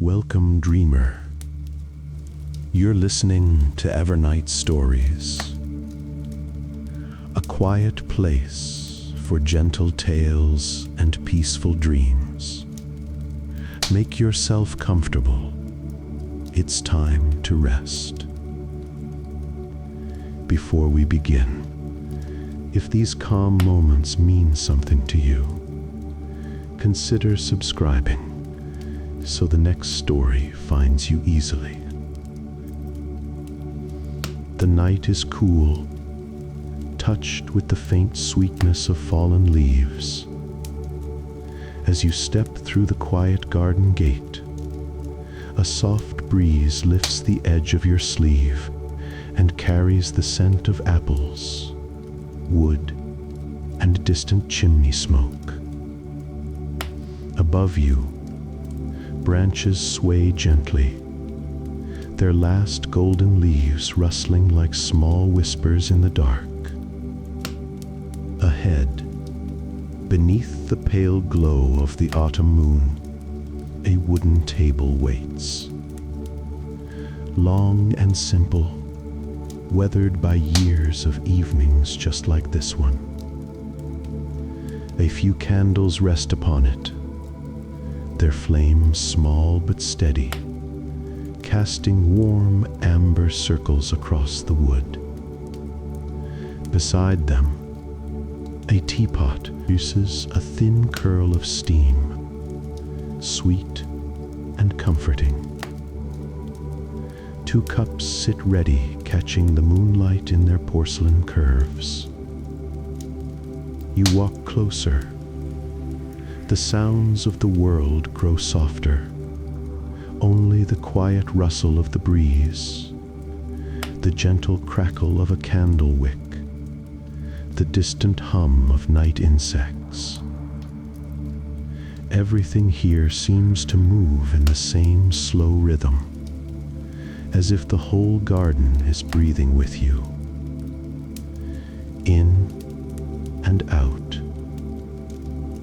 Welcome, dreamer. You're listening to Evernight Stories, a quiet place for gentle tales and peaceful dreams. Make yourself comfortable. It's time to rest. Before we begin, if these calm moments mean something to you, consider subscribing so the next story finds you easily. The night is cool, touched with the faint sweetness of fallen leaves. As you step through the quiet garden gate, a soft breeze lifts the edge of your sleeve and carries the scent of apples, wood, and distant chimney smoke. Above you, branches sway gently, their last golden leaves rustling like small whispers in the dark. Ahead, beneath the pale glow of the autumn moon, a wooden table waits. Long and simple, weathered by years of evenings just like this one. A few candles rest upon it, their flames small but steady, casting warm amber circles across the wood. Beside them, a teapot produces a thin curl of steam, sweet and comforting. Two cups sit ready, catching the moonlight in their porcelain curves. You walk closer. The sounds of the world grow softer. Only the quiet rustle of the breeze, the gentle crackle of a candle wick, the distant hum of night insects. Everything here seems to move in the same slow rhythm, as if the whole garden is breathing with you. In and out,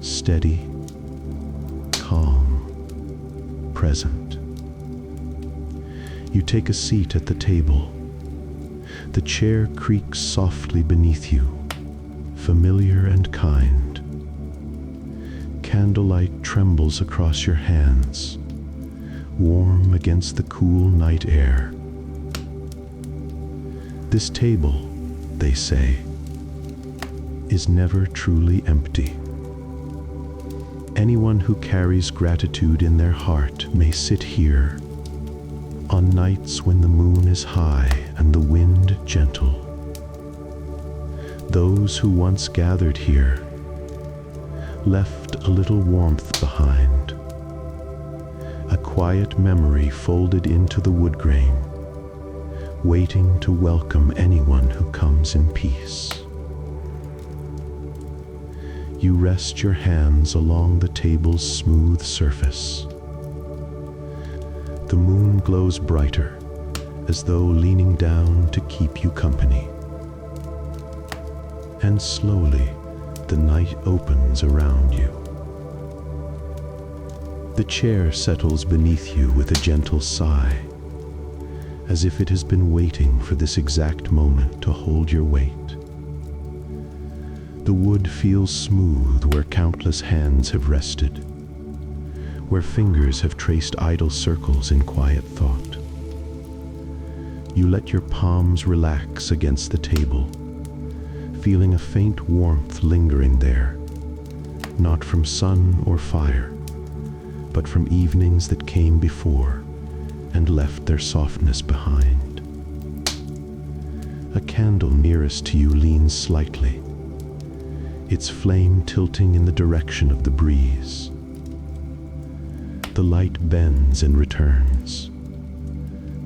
steady, calm, present. You take a seat at the table. The chair creaks softly beneath you, familiar and kind. Candlelight trembles across your hands, warm against the cool night air. This table, they say, is never truly empty. Anyone who carries gratitude in their heart may sit here on nights when the moon is high and the wind gentle. Those who once gathered here left a little warmth behind, a quiet memory folded into the wood grain, waiting to welcome anyone who comes in peace. You rest your hands along the table's smooth surface. The moon glows brighter, as though leaning down to keep you company. And slowly, the night opens around you. The chair settles beneath you with a gentle sigh, as if it has been waiting for this exact moment to hold your weight. The wood feels smooth where countless hands have rested, where fingers have traced idle circles in quiet thought. You let your palms relax against the table, feeling a faint warmth lingering there, not from sun or fire, but from evenings that came before and left their softness behind. A candle nearest to you leans slightly, its flame tilting in the direction of the breeze. The light bends and returns,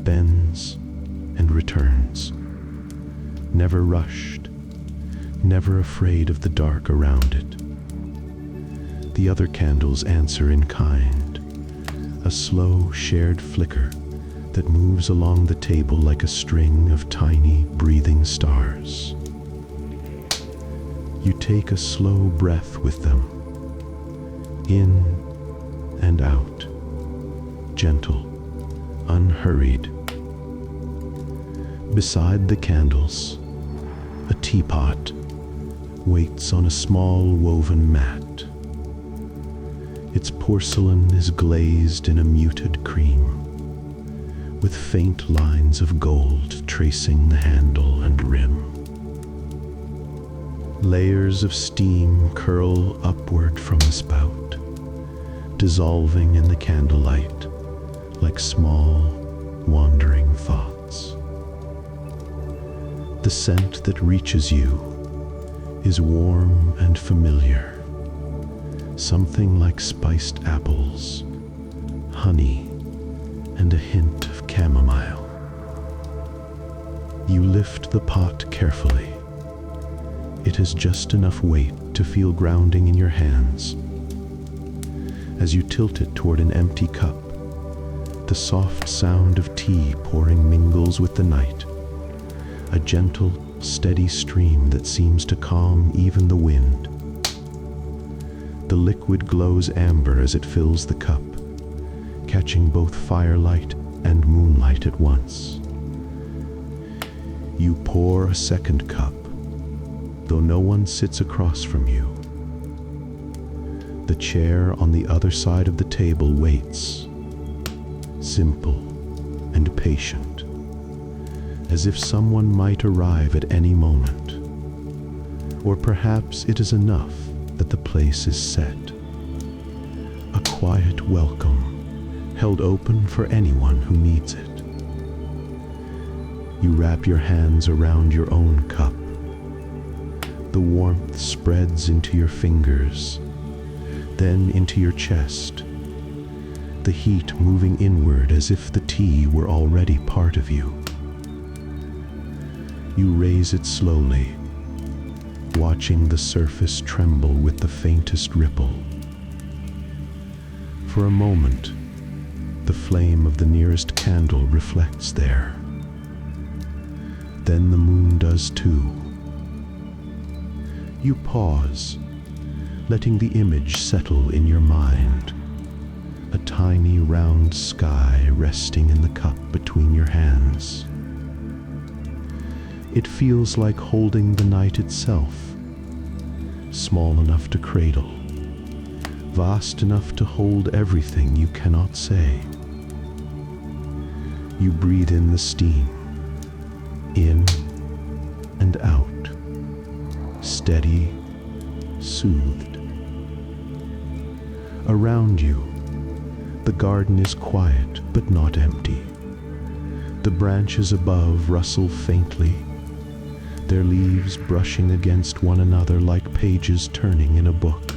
bends and returns, never rushed, never afraid of the dark around it. The other candles answer in kind, a slow shared flicker that moves along the table like a string of tiny breathing stars. You take a slow breath with them, in and out, gentle, unhurried. Beside the candles, a teapot waits on a small woven mat. Its porcelain is glazed in a muted cream, with faint lines of gold tracing the handle and rim. Layers of steam curl upward from the spout, dissolving in the candlelight like small, wandering thoughts. The scent that reaches you is warm and familiar, something like spiced apples, honey, and a hint of chamomile. You lift the pot carefully. It has just enough weight to feel grounding in your hands. As you tilt it toward an empty cup, the soft sound of tea pouring mingles with the night, a gentle, steady stream that seems to calm even the wind. The liquid glows amber as it fills the cup, catching both firelight and moonlight at once. You pour a second cup, though no one sits across from you. The chair on the other side of the table waits, simple and patient, as if someone might arrive at any moment. Or perhaps it is enough that the place is set. A quiet welcome, held open for anyone who needs it. You wrap your hands around your own cup. The warmth spreads into your fingers, then into your chest, the heat moving inward as if the tea were already part of you. You raise it slowly, watching the surface tremble with the faintest ripple. For a moment, the flame of the nearest candle reflects there. Then the moon does too. You pause, letting the image settle in your mind. A tiny round sky resting in the cup between your hands. It feels like holding the night itself, small enough to cradle, vast enough to hold everything you cannot say. You breathe in the steam, in and out, steady, soothed. Around you, the garden is quiet but not empty. The branches above rustle faintly, their leaves brushing against one another like pages turning in a book.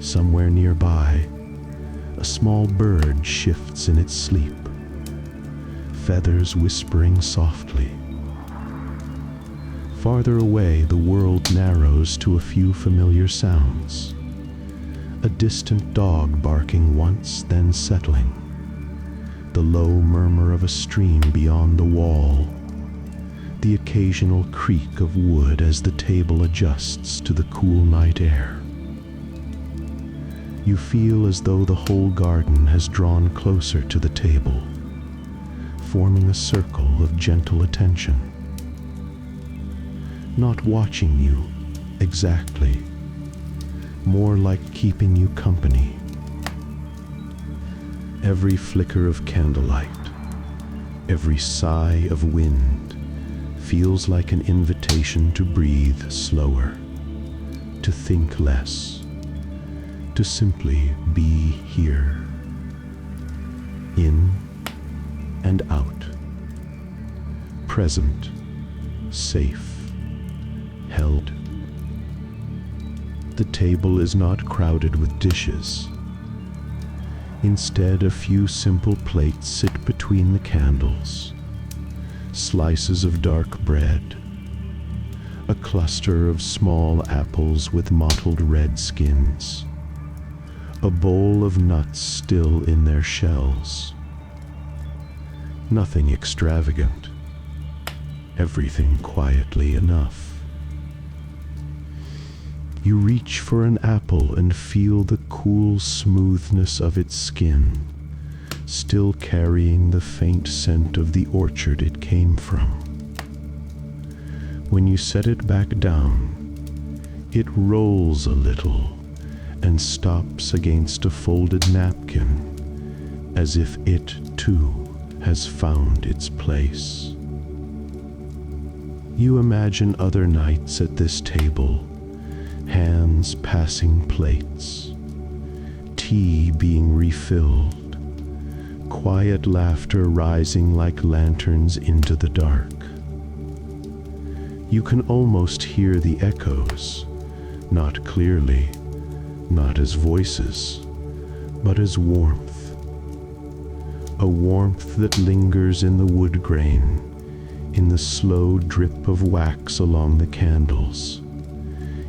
Somewhere nearby, a small bird shifts in its sleep, feathers whispering softly. Farther away, the world narrows to a few familiar sounds. A distant dog barking once, then settling. The low murmur of a stream beyond the wall. The occasional creak of wood as the table adjusts to the cool night air. You feel as though the whole garden has drawn closer to the table, forming a circle of gentle attention. Not watching you exactly, more like keeping you company. Every flicker of candlelight, every sigh of wind feels like an invitation to breathe slower, to think less, to simply be here, in and out, present, safe, held. The table is not crowded with dishes. Instead, a few simple plates sit between the candles. Slices of dark bread, a cluster of small apples with mottled red skins, a bowl of nuts still in their shells. Nothing extravagant, everything quietly enough. You reach for an apple and feel the cool smoothness of its skin, still carrying the faint scent of the orchard it came from. When you set it back down, it rolls a little and stops against a folded napkin, as if it, too, has found its place. You imagine other nights at this table, hands passing plates, tea being refilled, quiet laughter rising like lanterns into the dark. You can almost hear the echoes, not clearly, not as voices, but as warmth. A warmth that lingers in the wood grain, in the slow drip of wax along the candles,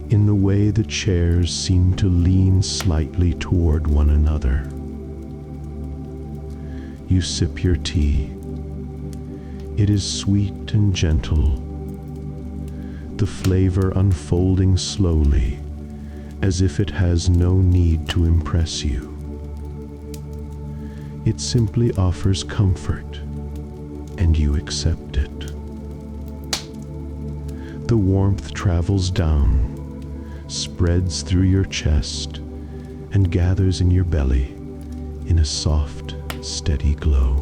in the way the chairs seem to lean slightly toward one another. You sip your tea. It is sweet and gentle, the flavor unfolding slowly, as if it has no need to impress you. It simply offers comfort, and you accept it. The warmth travels down, spreads through your chest, and gathers in your belly in a soft, steady glow.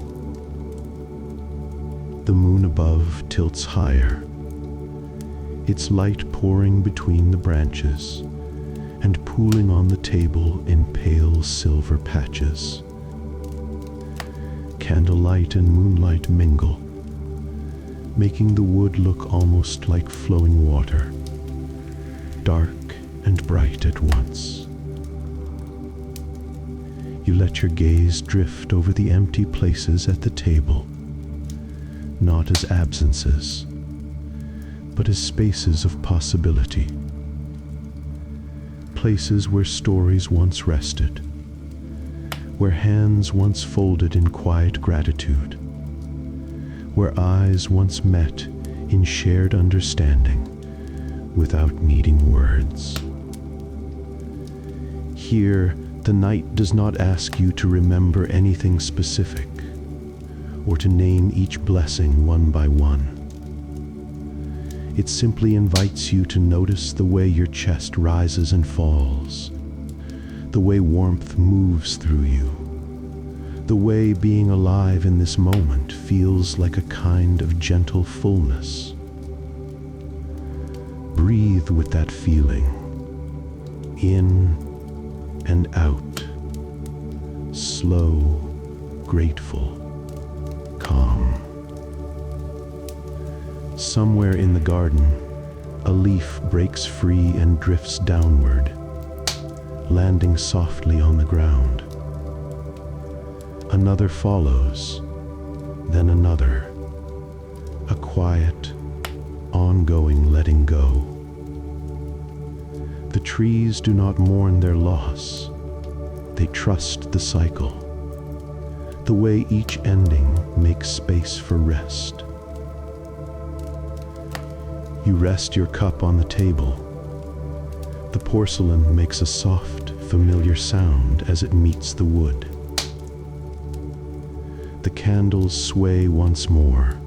The moon above tilts higher, its light pouring between the branches and pooling on the table in pale silver patches. Candlelight and moonlight mingle, making the wood look almost like flowing water, dark and bright at once. You let your gaze drift over the empty places at the table, not as absences, but as spaces of possibility. Places where stories once rested, where hands once folded in quiet gratitude, where eyes once met in shared understanding without needing words. Here, the night does not ask you to remember anything specific or to name each blessing one by one. It simply invites you to notice the way your chest rises and falls, the way warmth moves through you, the way being alive in this moment feels like a kind of gentle fullness. Breathe with that feeling, in and out, slow, grateful, calm. Somewhere in the garden, a leaf breaks free and drifts downward, landing softly on the ground. Another follows, then another, a quiet, ongoing letting go. The trees do not mourn their loss, they trust the cycle, the way each ending makes space for rest. You rest your cup on the table. The porcelain makes a soft, familiar sound as it meets the wood. The candles sway once more,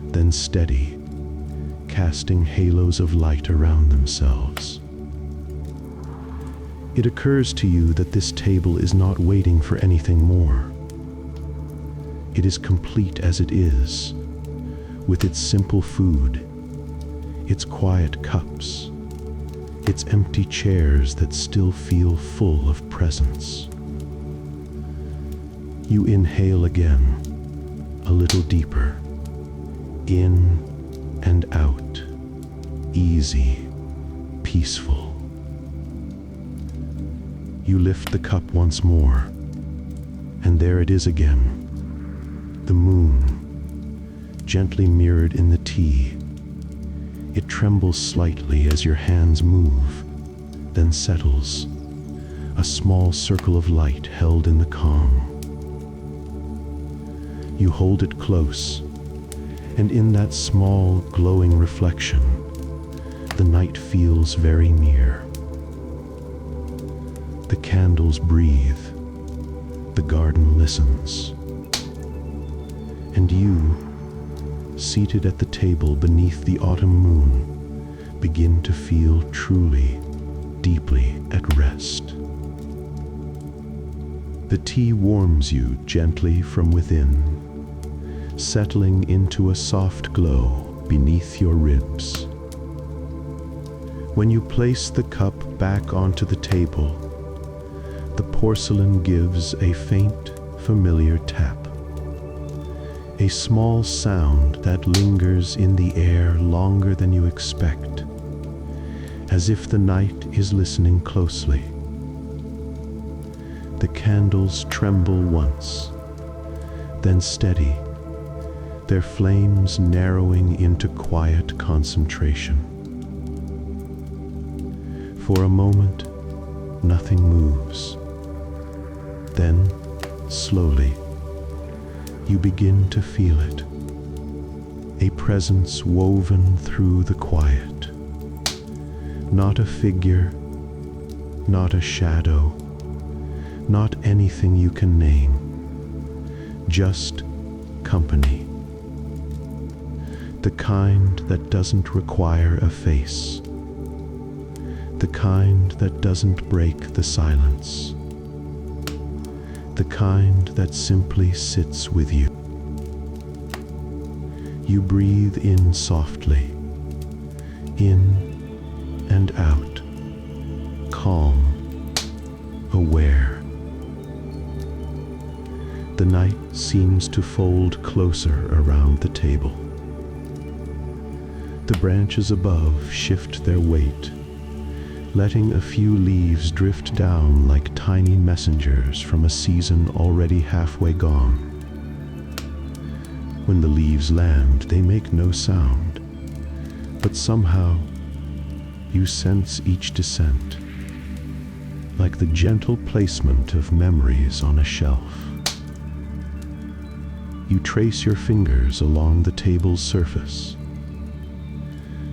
then steady, casting halos of light around themselves. It occurs to you that this table is not waiting for anything more. It is complete as it is, with its simple food, its quiet cups, its empty chairs that still feel full of presence. You inhale again, a little deeper, in and out, easy, peaceful. You lift the cup once more, and there it is again, the moon, gently mirrored in the tea. It trembles slightly as your hands move, then settles, a small circle of light held in the calm. You hold it close, and in that small, glowing reflection, the night feels very near. The candles breathe, The garden listens. And you, seated at the table beneath the autumn moon, begin to feel truly, deeply at rest. The tea warms you gently from within, settling into a soft glow beneath your ribs. When you place the cup back onto the table, the porcelain gives a faint, familiar tap. A small sound that lingers in the air longer than you expect, as if the night is listening closely. The candles tremble once, then steady, their flames narrowing into quiet concentration. For a moment, nothing moves. Then, slowly, you begin to feel it, a presence woven through the quiet. Not a figure, not a shadow, not anything you can name, just company. The kind that doesn't require a face, the kind that doesn't break the silence, the kind that simply sits with you. You breathe in softly, in and out, calm, aware. The night seems to fold closer around the table. The branches above shift their weight, letting a few leaves drift down like tiny messengers from a season already halfway gone. When the leaves land, they make no sound, but somehow you sense each descent, like the gentle placement of memories on a shelf. You trace your fingers along the table's surface.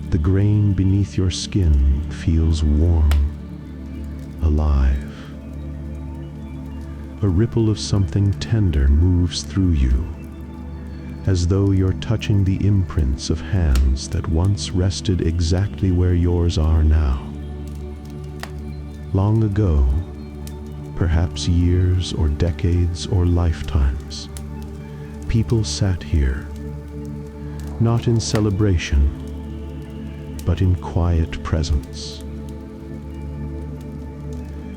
The grain beneath your skin feels warm, alive. A ripple of something tender moves through you, as though you're touching the imprints of hands that once rested exactly where yours are now. Long ago, perhaps years or decades or lifetimes, people sat here, not in celebration, but in quiet presence.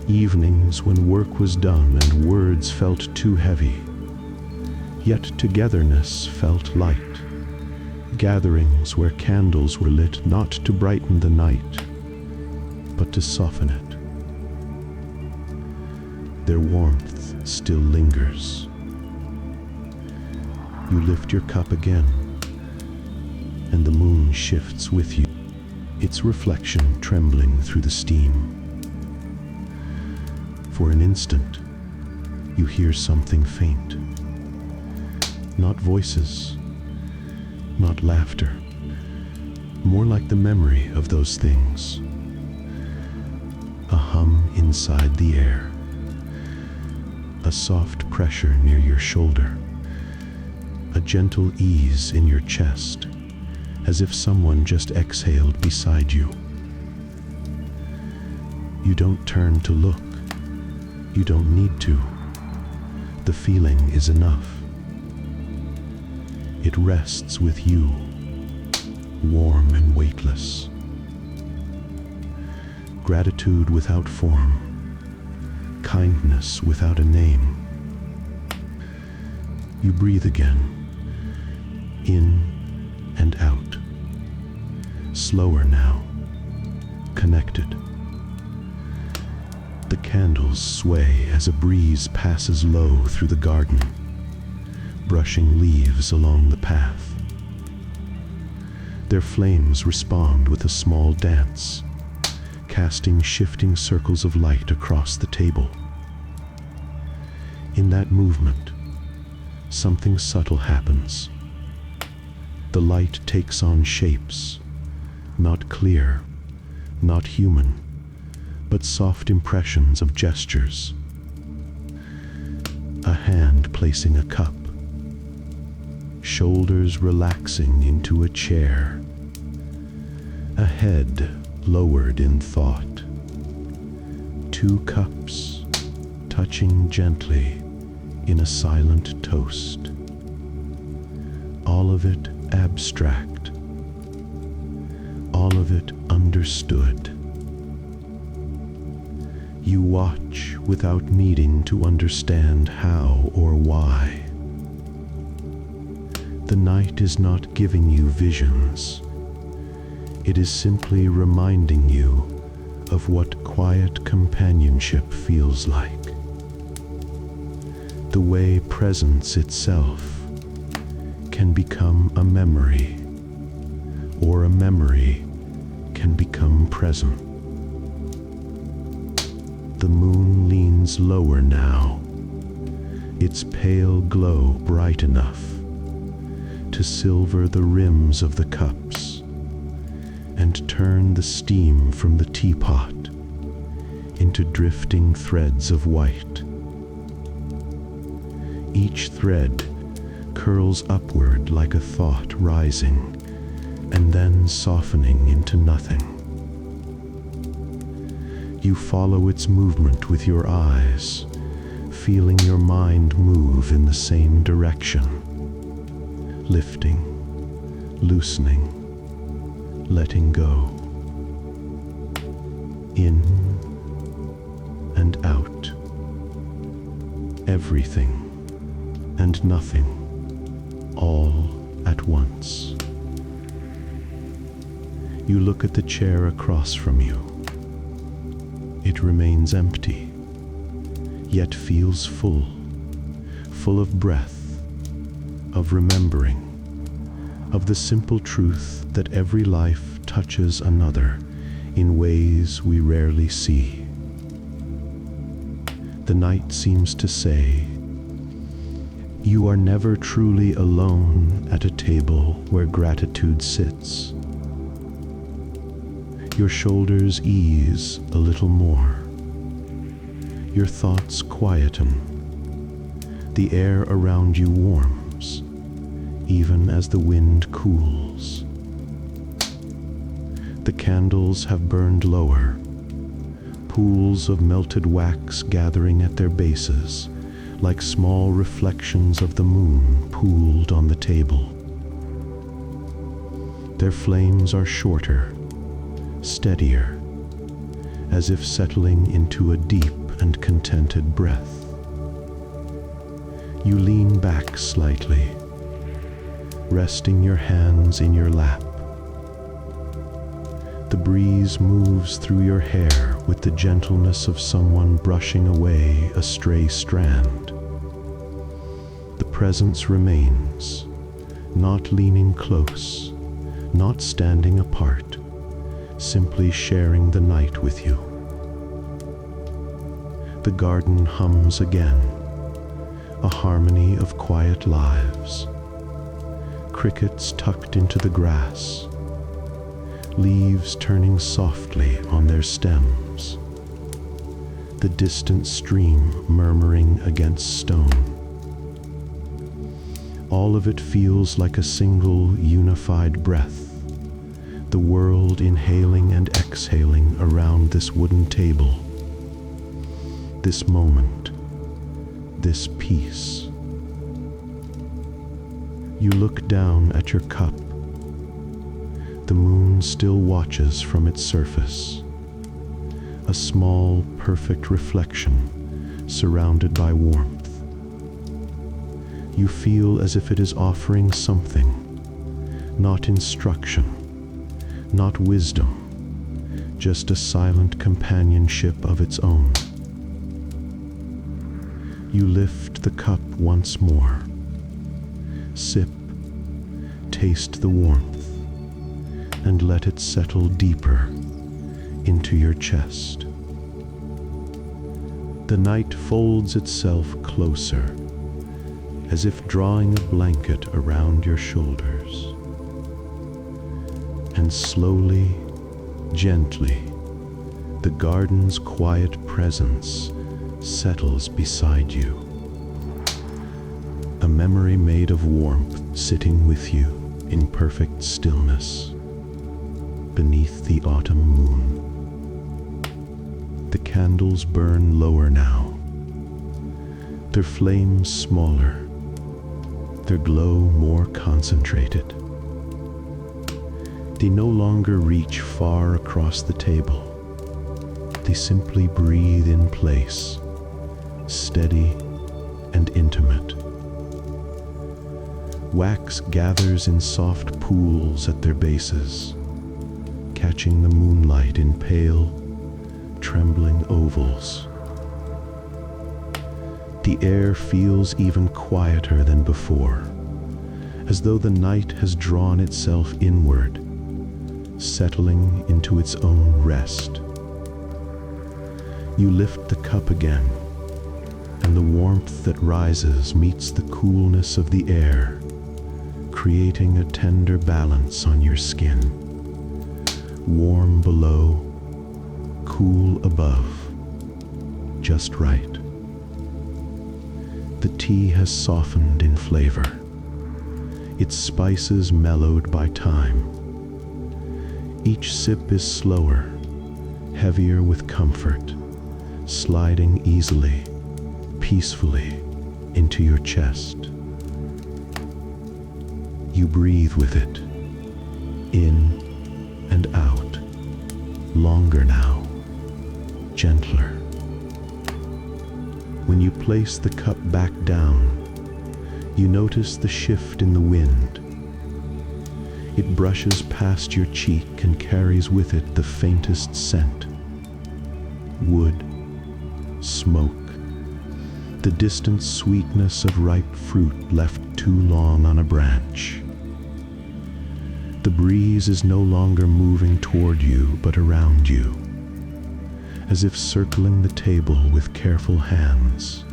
Evenings when work was done and words felt too heavy, yet togetherness felt light. Gatherings where candles were lit not to brighten the night, but to soften it. Their warmth still lingers. You lift your cup again, and the moon shifts with you, its reflection trembling through the steam. For an instant, you hear something faint. Not voices, not laughter, more like the memory of those things. A hum inside the air, a soft pressure near your shoulder, a gentle ease in your chest, as if someone just exhaled beside you. You don't turn to look. You don't need to. The feeling is enough. It rests with you, warm and weightless. Gratitude without form, kindness without a name. You breathe again, in and out, slower now, connected. The candles sway as a breeze passes low through the garden, brushing leaves along the path. Their flames respond with a small dance, casting shifting circles of light across the table. In that movement, something subtle happens. The light takes on shapes, not clear, not human, but soft impressions of gestures. placing a cup, shoulders relaxing into a chair, a head lowered in thought, 2 cups touching gently in a silent toast, all of it abstract, all of it understood. You watch without needing to understand how or why. The night is not giving you visions. It is simply reminding you of what quiet companionship feels like. The way presence itself can become a memory, or a memory can become present. The moon leans lower now, its pale glow bright enough to silver the rims of the cups and turn the steam from the teapot into drifting threads of white. Each thread curls upward like a thought rising and then softening into nothing. You follow its movement with your eyes, feeling your mind move in the same direction, lifting, loosening, letting go, in and out, everything and nothing, all at once. You look at the chair across from you. It remains empty, yet feels full of breath, of remembering, of the simple truth that every life touches another in ways we rarely see. The night seems to say, you are never truly alone at a table where gratitude sits. Your shoulders ease a little more. Your thoughts quieten. The air around you warms, even as the wind cools. The candles have burned lower, pools of melted wax gathering at their bases, like small reflections of the moon pooled on the table. Their flames are shorter, steadier, as if settling into a deep and contented breath. You lean back slightly, resting your hands in your lap. The breeze moves through your hair with the gentleness of someone brushing away a stray strand. The presence remains, not leaning close, not standing apart, simply sharing the night with you. The garden hums again, a harmony of quiet lives. Crickets tucked into the grass, leaves turning softly on their stems, the distant stream murmuring against stone. All of it feels like a single unified breath, the world inhaling and exhaling around this wooden table, this moment, this peace. You look down at your cup. The moon still watches from its surface, a small, perfect reflection surrounded by warmth. You feel as if it is offering something, not instruction, not wisdom, just a silent companionship of its own. You lift the cup once more, sip, taste the warmth, and let it settle deeper into your chest. The night folds itself closer, as if drawing a blanket around your shoulders. And slowly, gently, the garden's quiet presence settles beside you. memory made of warmth sitting with you in perfect stillness beneath the autumn moon. The candles burn lower now, their flames smaller, their glow more concentrated. They no longer reach far across the table. They simply breathe in place, steady and intimate. Wax gathers in soft pools at their bases, catching the moonlight in pale, trembling ovals. The air feels even quieter than before, as though the night has drawn itself inward, settling into its own rest. You lift the cup again, and the warmth that rises meets the coolness of the air, creating a tender balance on your skin. Warm below, cool above, just right. The tea has softened in flavor, its spices mellowed by time. Each sip is slower, heavier with comfort, sliding easily, peacefully into your chest. You breathe with it, in and out, longer now, gentler. When you place the cup back down, you notice the shift in the wind. It brushes past your cheek and carries with it the faintest scent. Wood, smoke, the distant sweetness of ripe fruit left too long on a branch. The breeze is no longer moving toward you, but around you, as if circling the table with careful hands.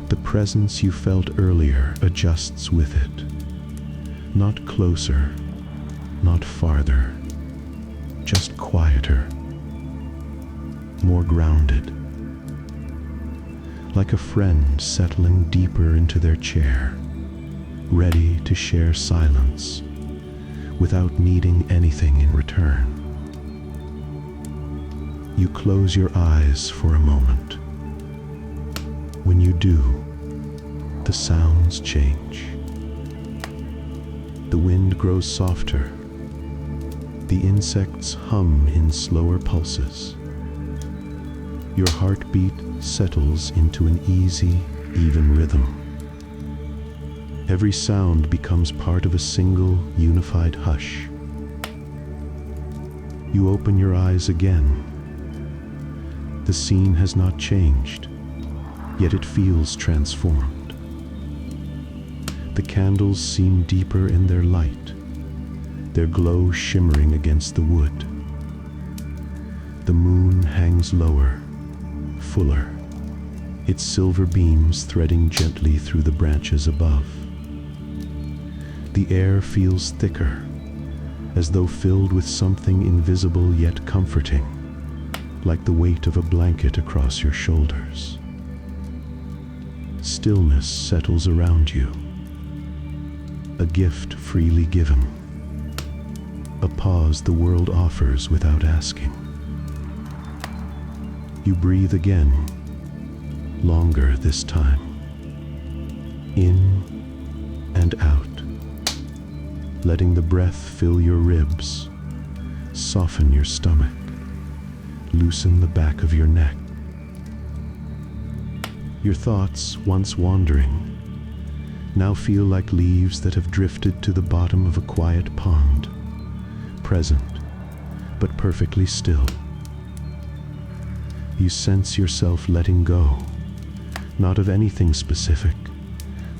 The presence you felt earlier adjusts with it, not closer, not farther, just quieter, more grounded, like a friend settling deeper into their chair, ready to share silence without needing anything in return. You close your eyes for a moment. When you do, the sounds change. The wind grows softer. The insects hum in slower pulses. Your heartbeat settles into an easy, even rhythm. Every sound becomes part of a single, unified hush. You open your eyes again. The scene has not changed, yet it feels transformed. The candles seem deeper in their light, their glow shimmering against the wood. The moon hangs lower, fuller, its silver beams threading gently through the branches above. The air feels thicker, as though filled with something invisible yet comforting, like the weight of a blanket across your shoulders. Stillness settles around you, a gift freely given, a pause the world offers without asking. You breathe again, longer this time, in and out, letting the breath fill your ribs, soften your stomach, loosen the back of your neck. Your thoughts, once wandering, now feel like leaves that have drifted to the bottom of a quiet pond, present, but perfectly still. You sense yourself letting go, not of anything specific,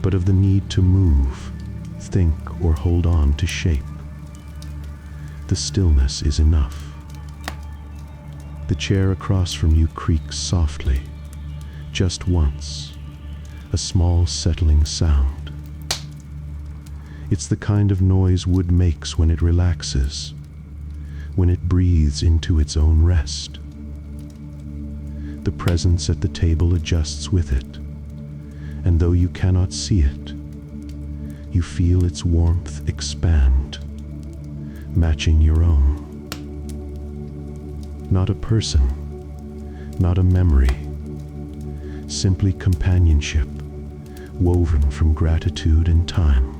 but of the need to move, think, or hold on to shape. The stillness is enough. The chair across from you creaks softly, just once, a small settling sound. It's the kind of noise wood makes when it relaxes, when it breathes into its own rest. The presence at the table adjusts with it, and though you cannot see it, you feel its warmth expand, matching your own. Not a person, not a memory, simply companionship, woven from gratitude and time.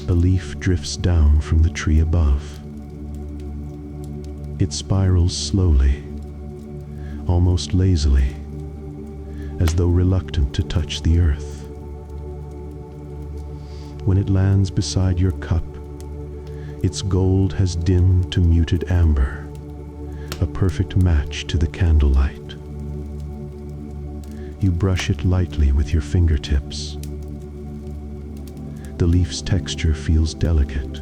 A leaf drifts down from the tree above. It spirals slowly, almost lazily, as though reluctant to touch the earth. When it lands beside your cup, its gold has dimmed to muted amber, a perfect match to the candlelight. You brush it lightly with your fingertips. The leaf's texture feels delicate,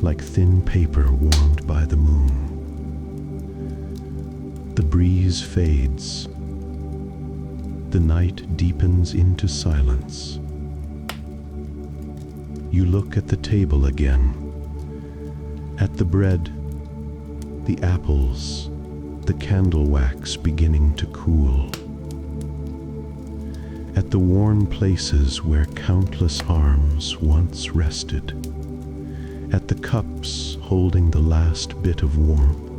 like thin paper warmed by the moon. The breeze fades. The night deepens into silence. You look at the table again, at the bread, the apples, the candle wax beginning to cool, at the worn places where countless arms once rested, at the cups holding the last bit of warmth.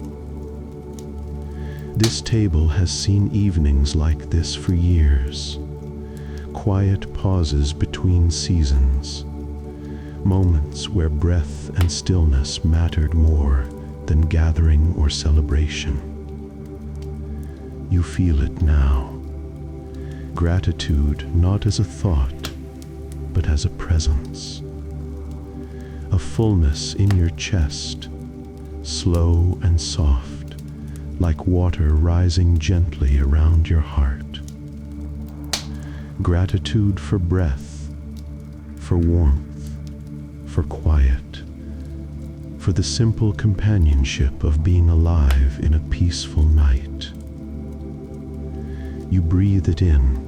This table has seen evenings like this for years, quiet pauses between seasons, moments where breath and stillness mattered more than gathering or celebration. You feel it now. Gratitude not as a thought, but as a presence. A fullness in your chest, slow and soft, like water rising gently around your heart. Gratitude for breath, for warmth, for quiet, for the simple companionship of being alive in a peaceful night. You breathe it in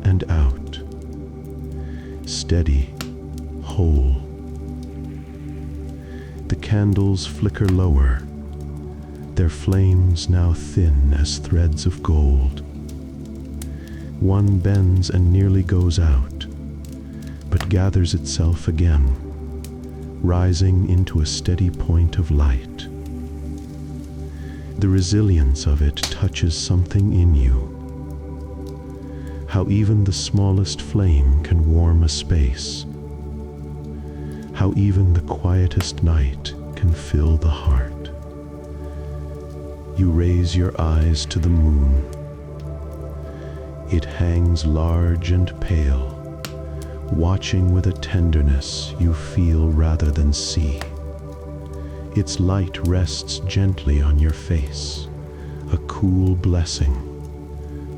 and out, steady, whole. The candles flicker lower, their flames now thin as threads of gold. One bends and nearly goes out, but gathers itself again, rising into a steady point of light. The resilience of it touches something in you. How even the smallest flame can warm a space. How even the quietest night can fill the heart. You raise your eyes to the moon. It hangs large and pale, watching with a tenderness you feel rather than see. Its light rests gently on your face, a cool blessing,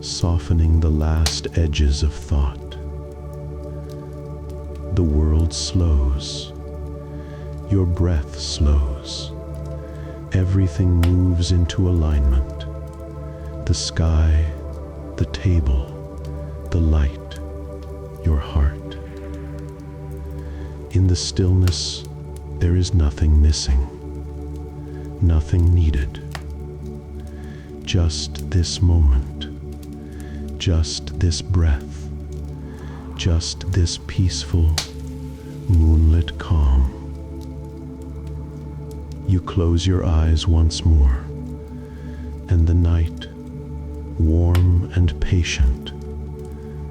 softening the last edges of thought. The world slows. Your breath slows. Everything moves into alignment. The sky, the table, the light, your heart. In the stillness, there is nothing missing, nothing needed. Just this moment, just this breath, just this peaceful, moonlit calm. You close your eyes once more, and the night, warm and patient,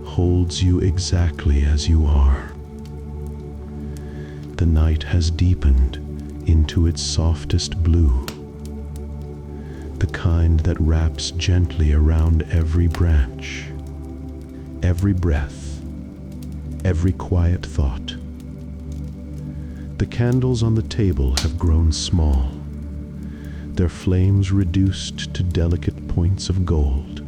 holds you exactly as you are. The night has deepened into its softest blue, the kind that wraps gently around every branch, every breath, every quiet thought. The candles on the table have grown small, their flames reduced to delicate points of gold.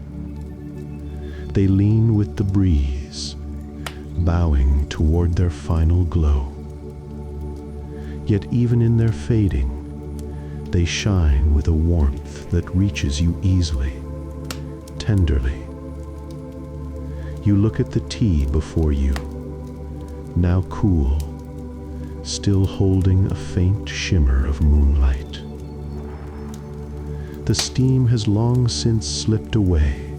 They lean with the breeze, bowing toward their final glow. Yet even in their fading, they shine with a warmth that reaches you easily, tenderly. You look at the tea before you, now cool, still holding a faint shimmer of moonlight. The steam has long since slipped away,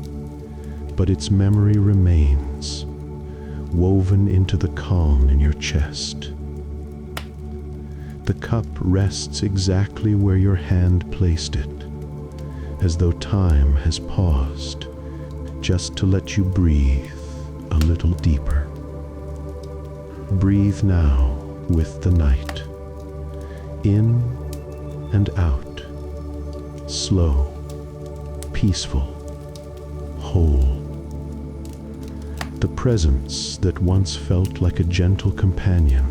but its memory remains, woven into the calm in your chest. The cup rests exactly where your hand placed it, as though time has paused, just to let you breathe a little deeper. Breathe now with the night, in and out, slow, peaceful, whole. The presence that once felt like a gentle companion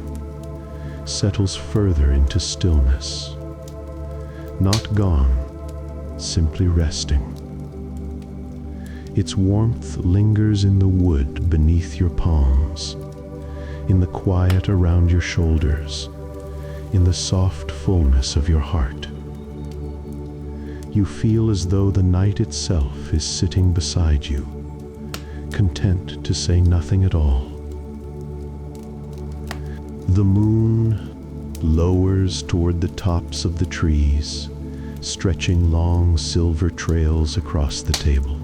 settles further into stillness, not gone, simply resting. Its warmth lingers in the wood beneath your palms, in the quiet around your shoulders, in the soft fullness of your heart. You feel as though the night itself is sitting beside you, content to say nothing at all. The moon lowers toward the tops of the trees, stretching long silver trails across the table.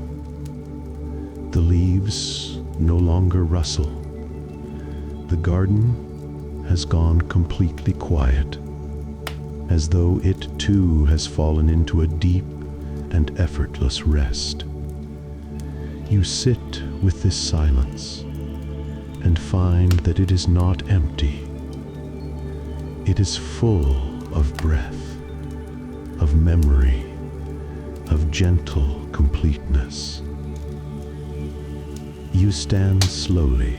The leaves no longer rustle. The garden has gone completely quiet, as though it too has fallen into a deep and effortless rest. You sit with this silence and find that it is not empty. It is full of breath, of memory, of gentle completeness. You stand slowly,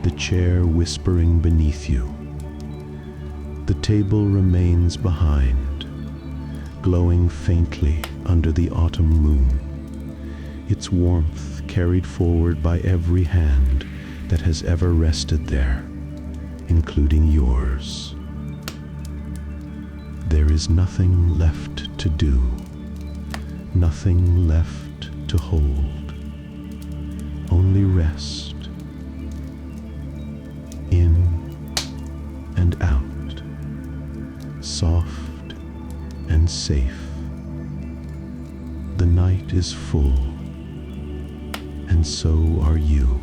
the chair whispering beneath you. The table remains behind, glowing faintly under the autumn moon, its warmth carried forward by every hand that has ever rested there, including yours. There is nothing left to do, nothing left to hold, only rest, in and out, soft and safe. The night is full, and so are you.